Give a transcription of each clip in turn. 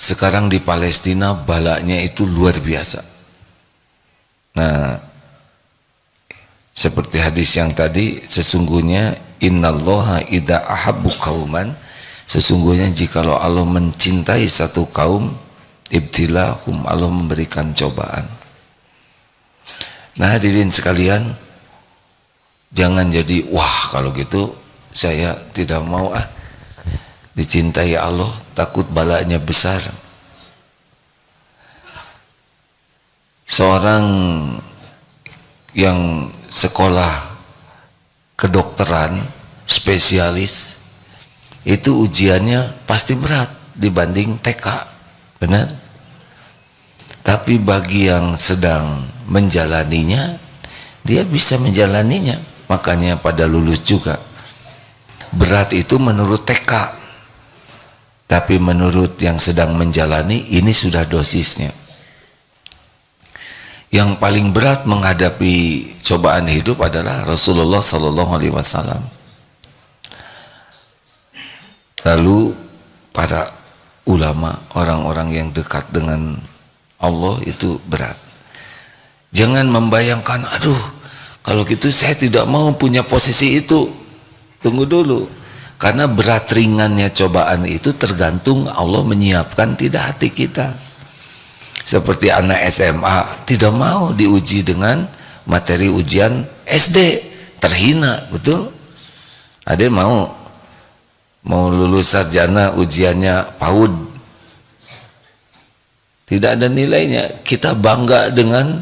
sekarang di Palestina balanya itu luar biasa. Nah, seperti hadis yang tadi, sesungguhnya innallaha idza ahabbu qauman, sesungguhnya jikalau Allah mencintai satu kaum, ibtilahum, Allah memberikan cobaan. Nah, hadirin sekalian, jangan jadi wah kalau gitu saya tidak mau dicintai Allah, takut balanya besar. Seorang yang sekolah kedokteran spesialis itu ujiannya pasti berat dibanding TK, benar? Tapi bagi yang sedang menjalaninya, dia bisa menjalaninya, makanya pada lulus juga. Berat itu menurut TK, tapi menurut yang sedang menjalani ini sudah dosisnya. Yang paling berat menghadapi cobaan hidup adalah Rasulullah Sallallahu Alaihi Wasallam. Lalu para ulama, orang-orang yang dekat dengan Allah itu berat. Jangan membayangkan, aduh kalau gitu saya tidak mau punya posisi itu. Tunggu dulu, karena berat ringannya cobaan itu tergantung Allah menyiapkan tidak hati kita. Seperti anak SMA tidak mau diuji dengan materi ujian SD, terhina, betul? Ada mau lulus sarjana ujiannya PAUD, tidak ada nilainya. Kita bangga dengan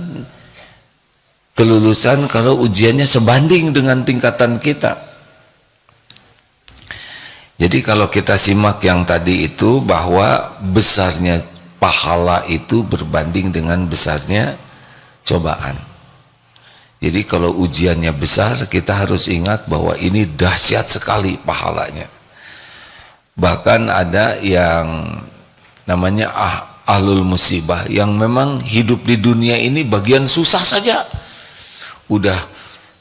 kelulusan kalau ujiannya sebanding dengan tingkatan kita. Jadi kalau kita simak yang tadi itu, bahwa besarnya pahala itu berbanding dengan besarnya cobaan. Jadi kalau ujiannya besar, kita harus ingat bahwa ini dahsyat sekali pahalanya. Bahkan ada yang namanya ahlul musibah, yang memang hidup di dunia ini bagian susah saja. Udah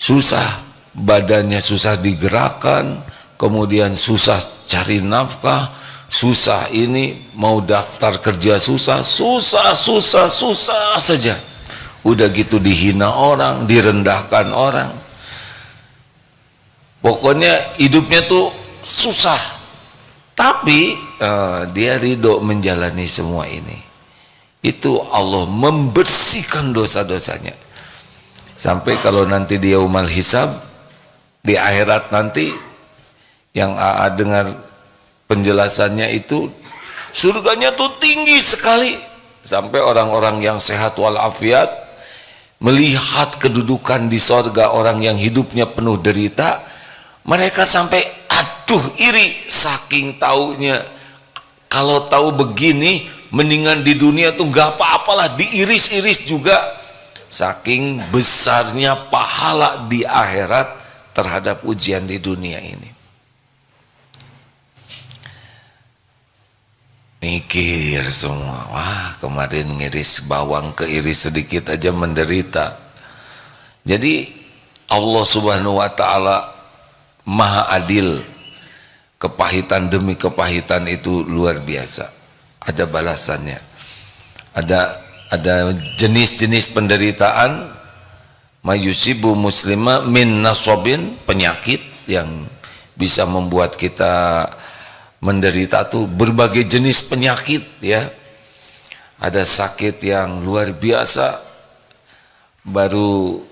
susah, badannya susah digerakkan, kemudian susah cari nafkah, susah ini mau daftar kerja susah saja. Udah gitu dihina orang, direndahkan orang. Pokoknya hidupnya tuh susah. Tapi dia ridho menjalani semua ini. Itu Allah membersihkan dosa-dosanya. Sampai kalau nanti dia yaumal hisab, di akhirat nanti, yang dengar penjelasannya itu, surganya tuh tinggi sekali, sampai orang-orang yang sehat walafiat melihat kedudukan di sorga orang yang hidupnya penuh derita, mereka sampai aduh iri, saking taunya kalau tahu begini mendingan di dunia tuh nggak apa-apalah, diiris-iris juga, saking besarnya pahala di akhirat terhadap ujian di dunia ini. Mikir semua, wah kemarin ngiris bawang keiris sedikit aja menderita. Jadi Allah Subhanahu wa Ta'ala maha adil. Kepahitan demi kepahitan itu luar biasa, ada balasannya. Ada jenis-jenis penderitaan, mayusibu muslima min nasobin, penyakit yang bisa membuat kita menderita tuh berbagai jenis penyakit ya. Ada sakit yang luar biasa, baru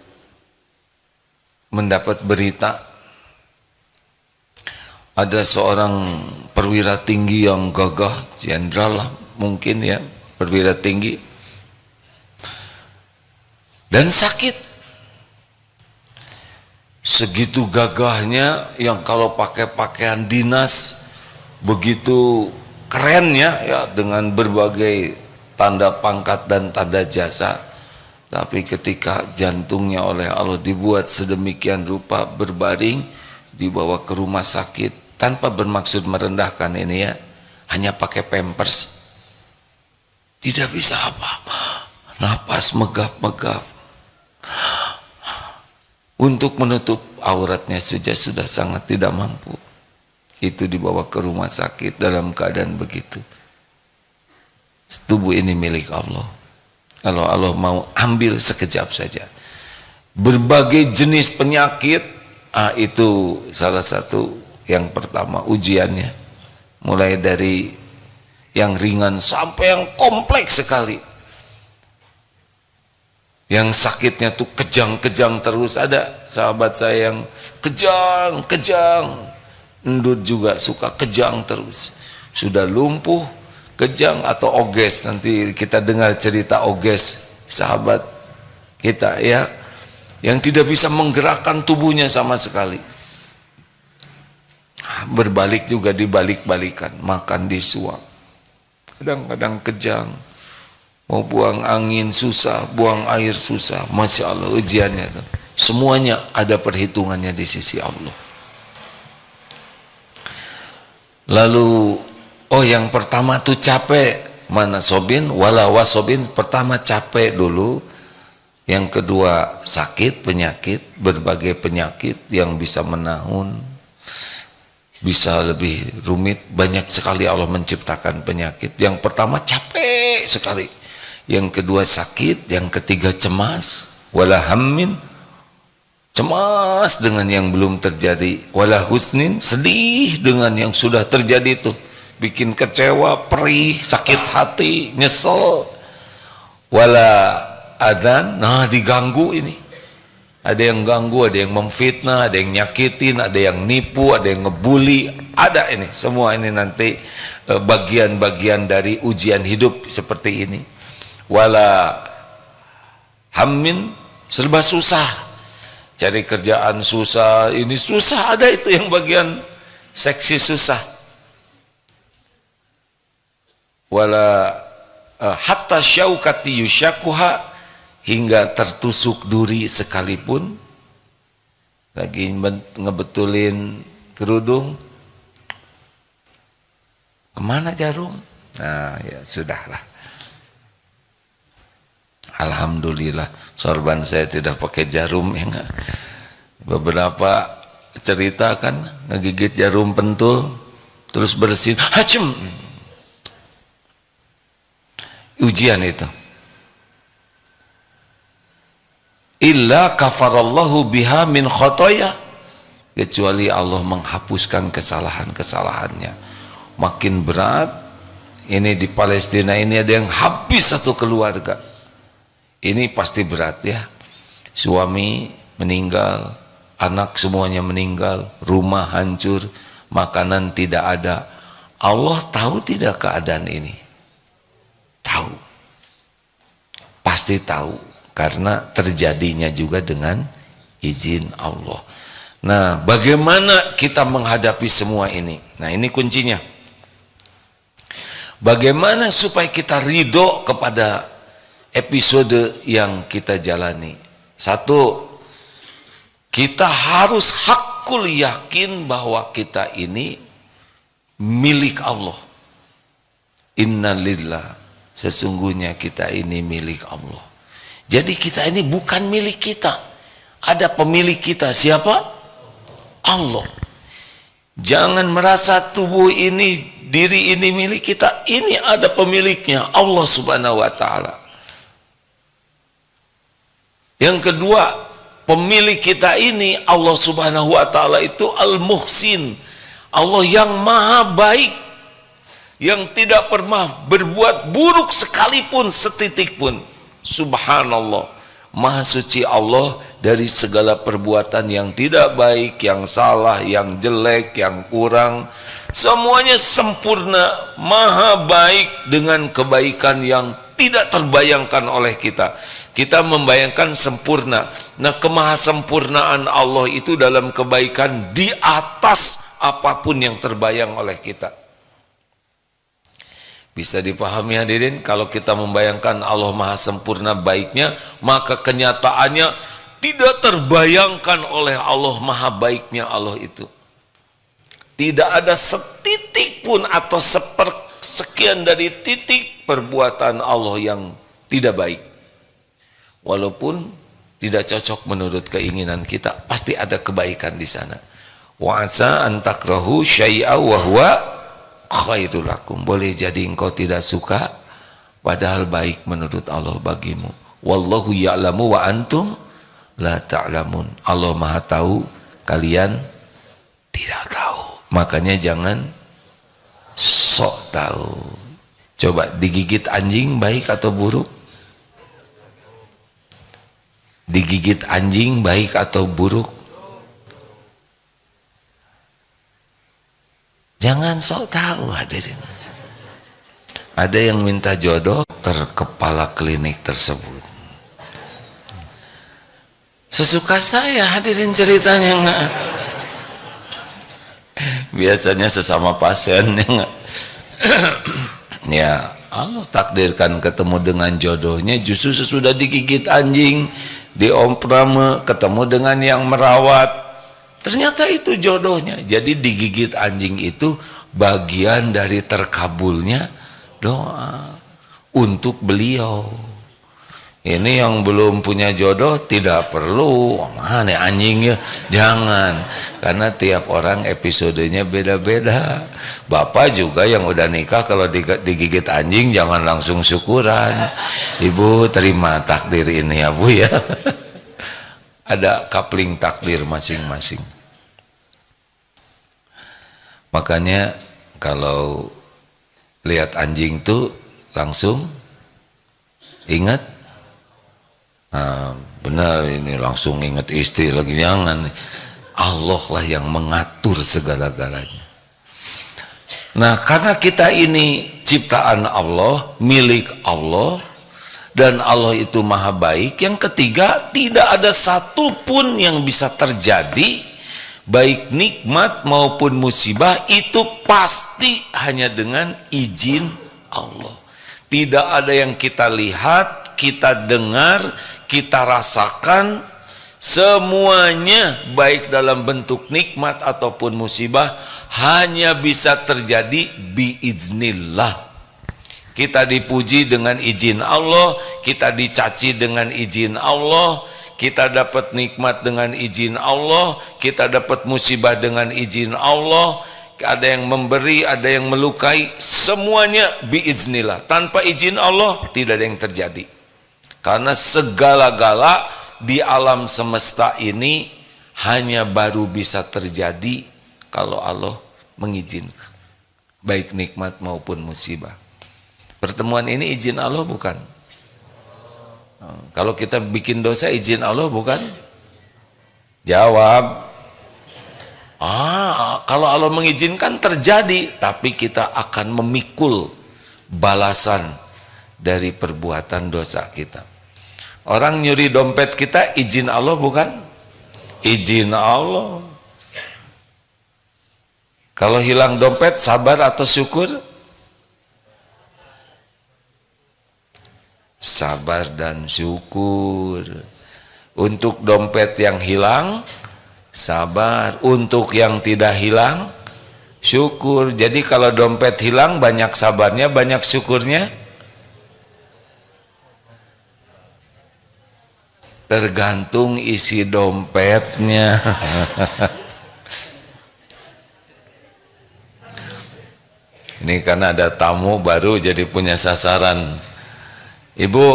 mendapat berita ada seorang perwira tinggi yang gagah, jenderal lah mungkin ya, perwira tinggi, dan sakit. Segitu gagahnya, yang kalau pakai pakaian dinas begitu kerennya ya, dengan berbagai tanda pangkat dan tanda jasa. Tapi ketika jantungnya oleh Allah dibuat sedemikian rupa, berbaring, dibawa ke rumah sakit, tanpa bermaksud merendahkan ini ya, hanya pakai pampers, tidak bisa apa-apa, napas megap-megap, untuk menutup auratnya saja sudah sangat tidak mampu. Itu dibawa ke rumah sakit dalam keadaan begitu. tubuh ini milik Allah. Kalau Allah mau ambil sekejap saja. Berbagai jenis penyakit, itu salah satu yang pertama ujiannya. Mulai dari yang ringan sampai yang kompleks sekali. Yang sakitnya tuh kejang-kejang terus. Ada sahabat saya yang kejang-kejang, endut juga suka kejang terus. Sudah lumpuh, kejang atau oges. Nanti kita dengar cerita oges sahabat kita ya, yang tidak bisa menggerakkan tubuhnya sama sekali. Berbalik juga dibalik-balikan, makan disuap. Kadang-kadang kejang, mau buang angin susah, buang air susah. Masya Allah ujiannya itu. Semuanya ada perhitungannya di sisi Allah. Lalu yang pertama tuh capek, mana sobin wala wasobin. Pertama capek dulu, yang kedua sakit, penyakit, berbagai penyakit yang bisa menahun, bisa lebih rumit. Banyak sekali Allah menciptakan penyakit. Yang pertama capek sekali, yang kedua sakit, yang ketiga cemas, wala hammin, cemas dengan yang belum terjadi, wala husnin, sedih dengan yang sudah terjadi itu, bikin kecewa, perih, sakit hati, nyesel, wala adzan, diganggu ini. Ada yang ganggu, ada yang memfitnah, ada yang nyakitin, ada yang nipu, ada yang ngebully, ada ini. Semua ini nanti bagian-bagian dari ujian hidup seperti ini. Wala hammin, serba susah. Cari kerjaan susah, ini susah, ada itu yang bagian seksi susah. Wala hatta syaukati yusyakuha, hingga tertusuk duri sekalipun. Lagi ngebetulin kerudung, kemana jarum? Nah ya sudahlah. Alhamdulillah sorban saya tidak pakai jarum ya enggak. Beberapa cerita kan ngegigit jarum pentul terus bersin, hacem. Ujian itu. Illa kafarallahu biha min khotoya, kecuali Allah menghapuskan kesalahan-kesalahannya. Makin berat. Ini di Palestina ini ada yang habis satu keluarga. Ini pasti berat ya. Suami meninggal, anak semuanya meninggal, rumah hancur, makanan tidak ada. Allah tahu tidak keadaan ini? Tahu. Pasti tahu. Karena terjadinya juga dengan izin Allah. Nah, bagaimana kita menghadapi semua ini? Nah, ini kuncinya. Bagaimana supaya kita ridho kepada episode yang kita jalani? Satu, kita harus hakul yakin bahwa kita ini milik Allah. Innalillah, sesungguhnya kita ini milik Allah. Jadi kita ini bukan milik kita. Ada pemilik kita, siapa? Allah. Jangan merasa tubuh ini, diri ini milik kita. Ini ada pemiliknya, Allah Subhanahu wa ta'ala. Yang kedua, pemilik kita ini Allah Subhanahu wa ta'ala itu Al-Muhsin. Allah yang maha baik, yang tidak pernah berbuat buruk sekalipun setitik pun. Subhanallah, maha suci Allah dari segala perbuatan yang tidak baik, yang salah, yang jelek, yang kurang. Semuanya sempurna, maha baik dengan kebaikan yang tidak terbayangkan oleh kita. Kita membayangkan sempurna. Nah, kemahasempurnaan Allah itu dalam kebaikan di atas apapun yang terbayang oleh kita. Bisa dipahami hadirin, kalau kita membayangkan Allah maha sempurna baiknya, maka kenyataannya tidak terbayangkan oleh Allah maha baiknya Allah itu. Tidak ada setitik pun atau sekian dari titik perbuatan Allah yang tidak baik. Walaupun tidak cocok menurut keinginan kita, pasti ada kebaikan di sana. Wa asa an takrahu syai'a wa huwa khairul lakum. Boleh jadi engkau tidak suka padahal baik menurut Allah bagimu. Wallahu ya'lamu wa antum la ta'lamun. Allah Maha tahu, kalian tidak tahu. Makanya jangan sok tahu. Coba digigit anjing baik atau buruk? Digigit anjing baik atau buruk? Jangan sok tahu hadirin. Ada yang minta jodoh kepala klinik tersebut. Sesuka saya hadirin ceritanya enggak. Biasanya sesama pasien enggak. Ya Allah takdirkan ketemu dengan jodohnya justru sesudah digigit anjing, diomprame, ketemu dengan yang merawat. Ternyata itu jodohnya. Jadi digigit anjing itu bagian dari terkabulnya doa untuk beliau. Ini yang belum punya jodoh tidak perlu mana anjingnya, jangan, karena tiap orang episodenya beda-beda. Bapak juga yang udah nikah kalau digigit anjing jangan langsung syukuran. Ibu terima takdir ini ya Bu ya. Ada coupling takdir masing-masing. Makanya kalau lihat anjing tuh langsung ingat, nah, benar ini langsung ingat istri lagi, jangan. Allah lah yang mengatur segala-galanya. Nah karena kita ini ciptaan Allah, milik Allah, dan Allah itu maha baik. Yang ketiga, tidak ada satupun yang bisa terjadi, baik nikmat maupun musibah, itu pasti hanya dengan izin Allah. Tidak ada yang kita lihat, kita dengar, kita rasakan, semuanya baik dalam bentuk nikmat ataupun musibah hanya bisa terjadi biiznillah. Kita dipuji dengan izin Allah, kita dicaci dengan izin Allah, kita dapat nikmat dengan izin Allah, kita dapat musibah dengan izin Allah. Ada yang memberi, ada yang melukai, semuanya biiznillah. Tanpa izin Allah tidak ada yang terjadi. Karena segala-gala di alam semesta ini hanya baru bisa terjadi kalau Allah mengizinkan, baik nikmat maupun musibah. Pertemuan ini izin Allah bukan? Kalau kita bikin dosa izin Allah bukan? Jawab. Kalau Allah mengizinkan terjadi, tapi kita akan memikul balasan dari perbuatan dosa kita. Orang nyuri dompet kita izin Allah bukan? Izin Allah. Kalau hilang dompet sabar atau syukur? Sabar dan syukur. Untuk dompet yang hilang sabar, untuk yang tidak hilang syukur. Jadi kalau dompet hilang banyak sabarnya, banyak syukurnya? Tergantung isi dompetnya. Ini karena ada tamu baru jadi punya sasaran. Ibu,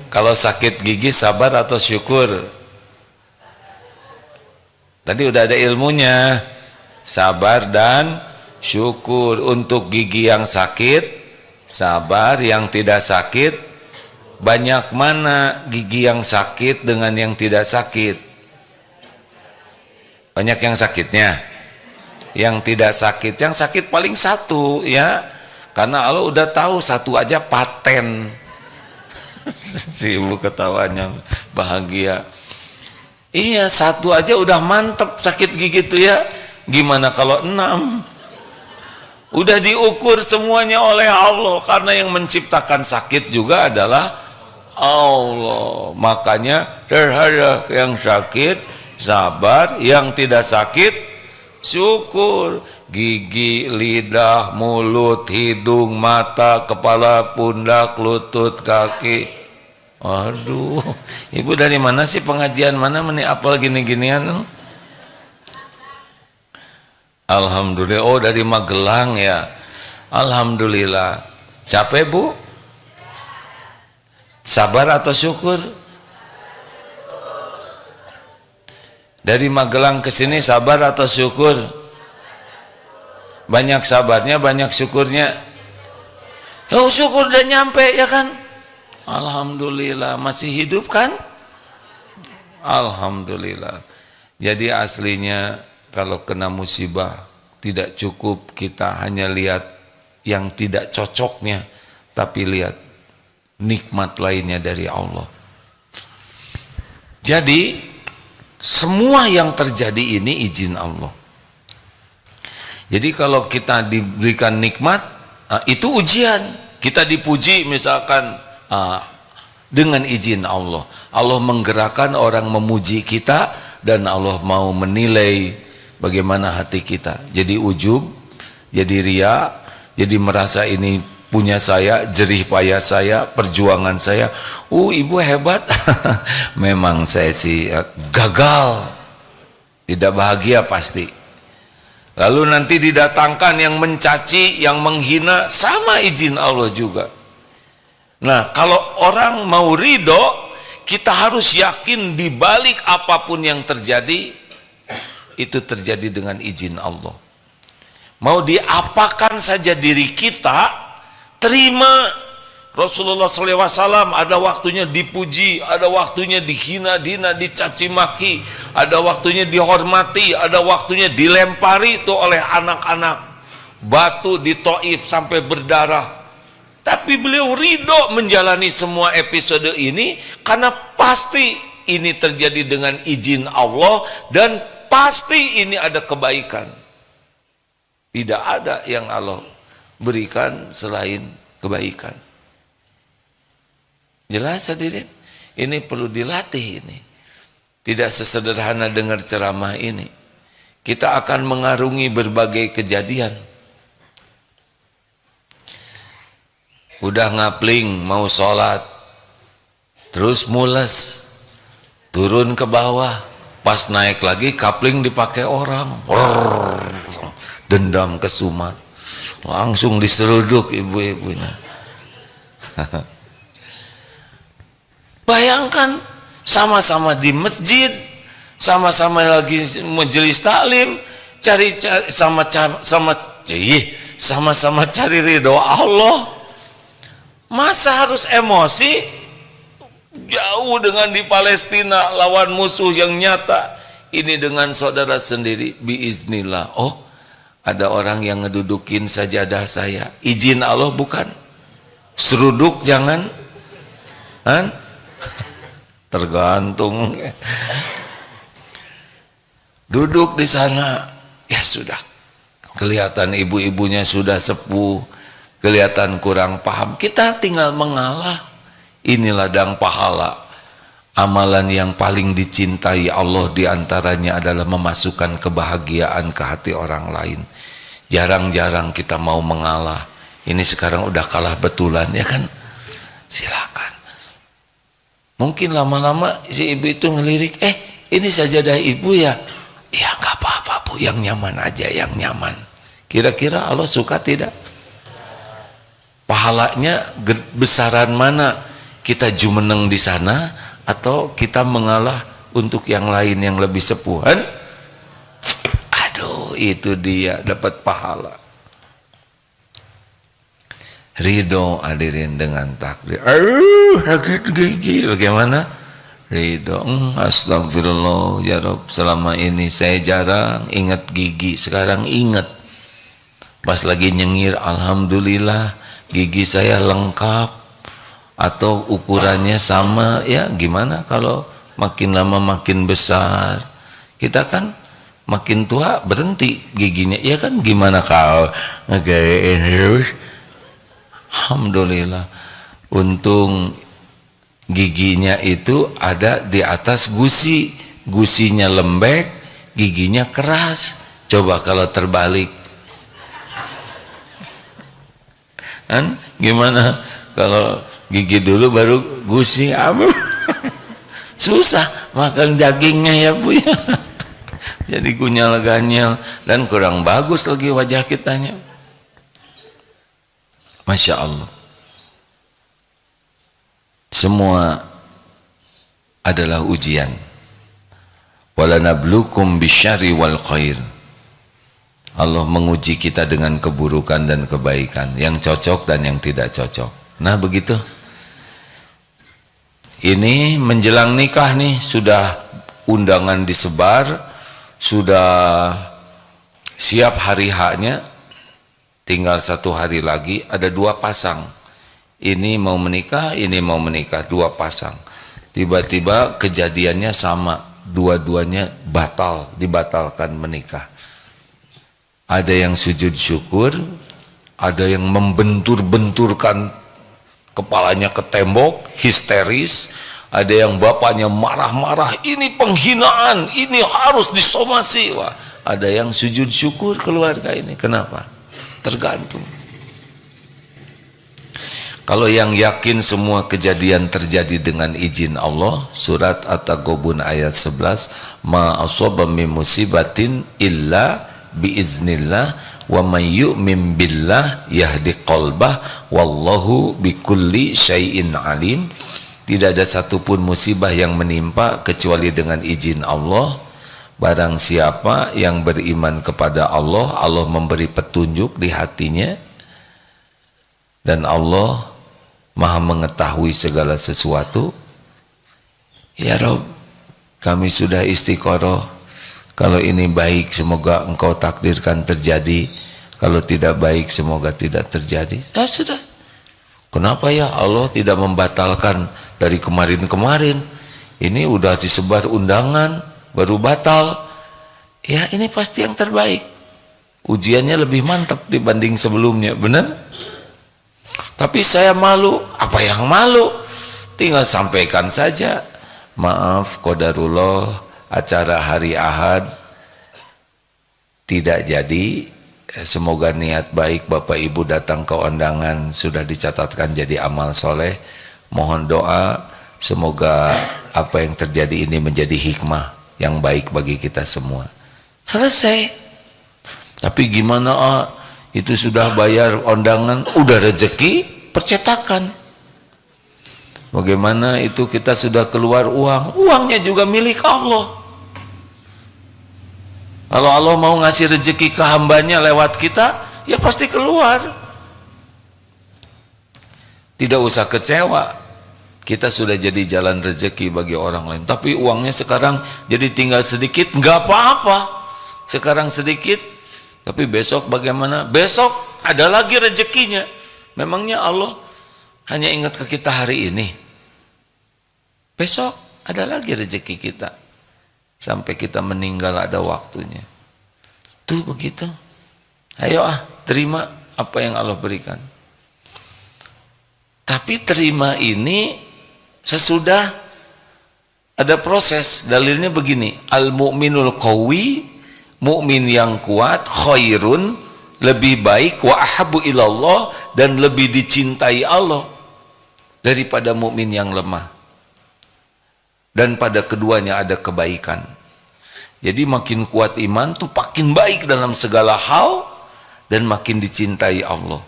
kalau sakit gigi sabar atau syukur? Tadi udah ada ilmunya. Sabar dan syukur. Untuk gigi yang sakit sabar, yang tidak sakit, banyak mana gigi yang sakit dengan yang tidak sakit? Banyak yang sakitnya. Yang tidak sakit, yang sakit paling satu ya. Karena Allah udah tahu satu aja paten. Si ibu ketawanya bahagia. Iya, satu aja udah mantep sakit gigi itu ya. Gimana kalau 6? Udah diukur semuanya oleh Allah, karena yang menciptakan sakit juga adalah Allah. Makanya terhadap yang sakit sabar, yang tidak sakit syukur. Gigi, lidah, mulut, hidung, mata, kepala, pundak, lutut, kaki. Aduh, ibu dari mana sih, pengajian mana apal gini-ginian? Alhamdulillah. Oh, dari Magelang ya. Alhamdulillah. Capek Bu? Sabar atau syukur? Dari Magelang ke sini sabar atau syukur? Banyak sabarnya, banyak syukurnya. Oh, syukur udah nyampe ya kan? Alhamdulillah, masih hidup kan? Alhamdulillah. Jadi aslinya kalau kena musibah tidak cukup kita hanya lihat yang tidak cocoknya, tapi lihat nikmat lainnya dari Allah. Jadi semua yang terjadi ini izin Allah. Jadi kalau kita diberikan nikmat, itu ujian. Kita dipuji misalkan dengan izin Allah. Allah menggerakkan orang memuji kita dan Allah mau menilai bagaimana hati kita. Jadi ujub, jadi ria, jadi merasa ini punya saya, jerih payah saya, perjuangan saya. Ibu hebat. Memang saya sih gagal, tidak bahagia pasti. Lalu nanti didatangkan yang mencaci, yang menghina, sama izin Allah juga. Nah, kalau orang mau ridho, kita harus yakin di balik apapun yang terjadi, itu terjadi dengan izin Allah. Mau diapakan saja diri kita, terima. Rasulullah SAW ada waktunya dipuji, ada waktunya dihina-hina, dicaci maki, ada waktunya dihormati, ada waktunya dilempari itu oleh anak-anak batu di Taif sampai berdarah. Tapi beliau ridho menjalani semua episode ini karena pasti ini terjadi dengan izin Allah dan pasti ini ada kebaikan. Tidak ada yang Allah berikan selain kebaikan. Jelas hadirin, ini perlu dilatih ini. Tidak sesederhana dengar ceramah ini. Kita akan mengarungi berbagai kejadian. Udah ngapling mau sholat, terus mules, turun ke bawah, pas naik lagi kapling dipakai orang. Dendam kesumat, langsung diseruduk ibu-ibunya. Bayangkan sama-sama di masjid, sama-sama lagi majelis taklim, sama-sama cari ridho Allah. Masa harus emosi? Jauh dengan di Palestina lawan musuh yang nyata. Ini dengan saudara sendiri biiznillah. Oh, ada orang yang ngedudukin sajadah saya. Izin Allah bukan? Seruduk jangan? Tergantung. Duduk di sana, ya sudah. Kelihatan ibu-ibunya sudah sepuh, kelihatan kurang paham. Kita tinggal mengalah. Ini ladang pahala. Amalan yang paling dicintai Allah diantaranya adalah memasukkan kebahagiaan ke hati orang lain. Jarang-jarang kita mau mengalah. Ini sekarang udah kalah betulan ya kan? Silakan. Mungkin lama-lama si ibu itu ngelirik, ini sajadah ibu ya? Ya nggak apa-apa bu, yang nyaman aja, yang nyaman. Kira-kira Allah suka tidak? Pahalanya besaran mana? Kita jumeneng di sana atau kita mengalah untuk yang lain yang lebih sepuhan? Aduh, itu dia dapat pahala. Ridho hadirin dengan takdir. Sakit gigi bagaimana? Ridho. Astagfirullah ya Rabb, selama ini saya jarang ingat gigi, sekarang ingat. Pas lagi nyengir, alhamdulillah gigi saya lengkap atau ukurannya sama. Ya gimana kalau makin lama makin besar? Kita kan makin tua berhenti giginya. Ya kan gimana kau ngegayain terus? Alhamdulillah, untung giginya itu ada di atas gusi, gusinya lembek, giginya keras. Coba kalau terbalik, kan gimana? Kalau gigi dulu baru gusi, susah makan dagingnya ya bu ya. Jadi gunyal-ganyal dan kurang bagus lagi wajah kitanya. Masya Allah. semua adalah ujian. Walanablukum bisyarri wal khair. Allah menguji kita dengan keburukan dan kebaikan, yang cocok dan yang tidak cocok. Nah begitu. Ini menjelang nikah nih, sudah undangan disebar, sudah siap hari haknya, tinggal 1 hari lagi, ada 2 pasang. Ini mau menikah, ini mau menikah, 2 pasang. Tiba-tiba kejadiannya sama, dua-duanya dibatalkan menikah. Ada yang sujud syukur, ada yang membentur-benturkan kepalanya ke tembok, histeris, ada yang bapaknya marah-marah, ini penghinaan, ini harus disomasi. Wah, ada yang sujud syukur keluarga ini. Kenapa? Tergantung. Kalau yang yakin semua kejadian terjadi dengan izin Allah, surat At-Taghabun ayat 11, ma asaba min musibatin illa biiznillah wa may yu'min billah yahdi qalbah wallahu bikulli syai'in alim. Tidak ada satupun musibah yang menimpa kecuali dengan izin Allah. Barang siapa yang beriman kepada Allah, Allah memberi petunjuk di hatinya, dan Allah Maha mengetahui segala sesuatu. Ya Rabb, kami sudah istiqoroh. Kalau ini baik, semoga Engkau takdirkan terjadi. Kalau tidak baik, semoga tidak terjadi. Ya sudah. Kenapa ya Allah tidak membatalkan dari kemarin-kemarin? Ini udah disebar undangan, baru batal. Ya ini pasti yang terbaik. Ujiannya lebih mantap dibanding sebelumnya, benar? Tapi saya malu. Apa yang malu? Tinggal sampaikan saja. Maaf, qadarullah, acara hari Ahad tidak jadi. Semoga niat baik Bapak Ibu datang ke undangan sudah dicatatkan jadi amal soleh. Mohon doa, semoga apa yang terjadi ini menjadi hikmah yang baik bagi kita semua. Selesai. Tapi gimana itu sudah bayar undangan, udah rezeki percetakan. Bagaimana itu kita sudah keluar uang, uangnya juga milik Allah. Kalau Allah mau ngasih rezeki ke hambanya lewat kita, ya pasti keluar. Tidak usah kecewa, kita sudah jadi jalan rezeki bagi orang lain. Tapi uangnya sekarang jadi tinggal sedikit, nggak apa-apa. Sekarang sedikit, tapi besok bagaimana? Besok ada lagi rezekinya. Memangnya Allah hanya ingat ke kita hari ini? Besok ada lagi rezeki kita. Sampai kita meninggal ada waktunya. Tuh begitu. Ayo terima apa yang Allah berikan. Tapi terima ini sesudah ada proses. Dalilnya begini, al-mu'minul qawi, mukmin yang kuat, khairun, lebih baik, wa ahabbu ilallah, dan lebih dicintai Allah daripada mukmin yang lemah. Dan pada keduanya ada kebaikan. Jadi makin kuat iman tuh makin baik dalam segala hal dan makin dicintai Allah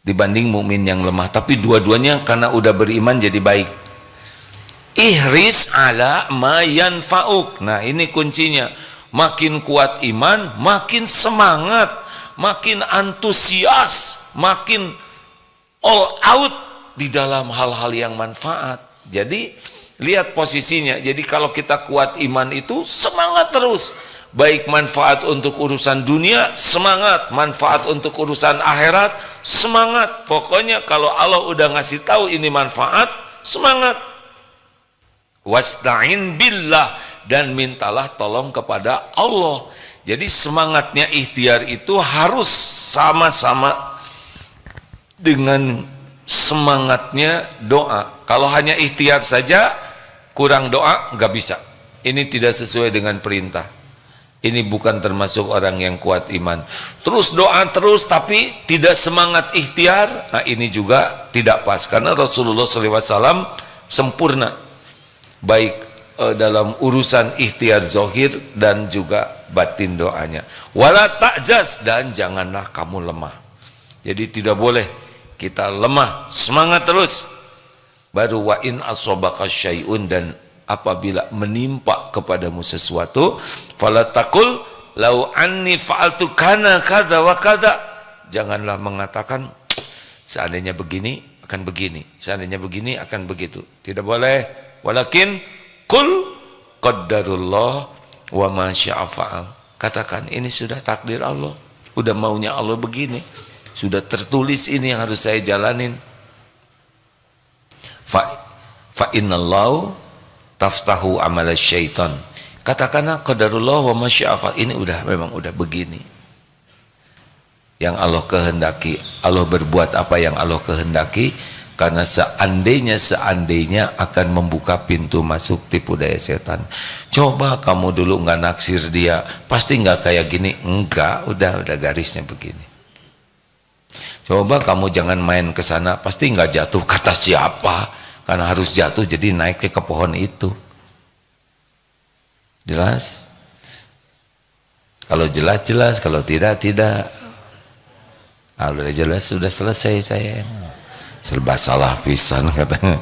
dibanding mukmin yang lemah. Tapi dua-duanya karena udah beriman jadi baik. Ihris ala ma yanfa'uk. Nah ini kuncinya. Makin kuat iman, makin semangat, makin antusias, makin all out di dalam hal-hal yang manfaat. Jadi lihat posisinya. Jadi kalau kita kuat iman itu semangat terus, baik manfaat untuk urusan dunia semangat, manfaat untuk urusan akhirat semangat. Pokoknya kalau Allah udah ngasih tahu ini manfaat, semangat. Wasta'in billah, dan mintalah tolong kepada Allah. Jadi semangatnya ikhtiar itu harus sama-sama dengan semangatnya doa. Kalau hanya ikhtiar saja kurang doa, nggak bisa. Ini tidak sesuai dengan perintah. Ini bukan termasuk orang yang kuat iman. Terus doa terus tapi tidak semangat ikhtiar. Nah ini juga tidak pas. Karena Rasulullah SAW sempurna, baik dalam urusan ikhtiar zohir dan juga batin doanya. Wala ta'jaz, dan janganlah kamu lemah. Jadi tidak boleh kita lemah, semangat terus. Baru wa in asobaka syai'un, dan apabila menimpa kepadamu sesuatu, fala taqul lau anni fa'altu kana kadza wa kadza. Janganlah mengatakan seandainya begini akan begini, seandainya begini akan begitu. Tidak boleh. Walakin qul qaddarullah wa ma syaa fa'al. Katakan ini sudah takdir Allah, udah maunya Allah begini, sudah tertulis ini yang harus saya jalanin. Fa innallahu taftahu amal syaitan. Katakanlah qadarullah wa ma syaa fa'al. Ini memang udah begini yang Allah kehendaki. Allah berbuat apa yang Allah kehendaki, karena seandainya akan membuka pintu masuk tipu daya setan. Coba kamu dulu nggak naksir dia, pasti nggak kayak gini. Enggak, udah garisnya begini. Coba kamu jangan main ke sana, pasti nggak jatuh. Kata siapa? Karena harus jatuh, jadi naik ke pohon itu. Jelas? Kalau jelas, kalau tidak. Kalau jelas sudah selesai saya. Serba salah pisan katanya.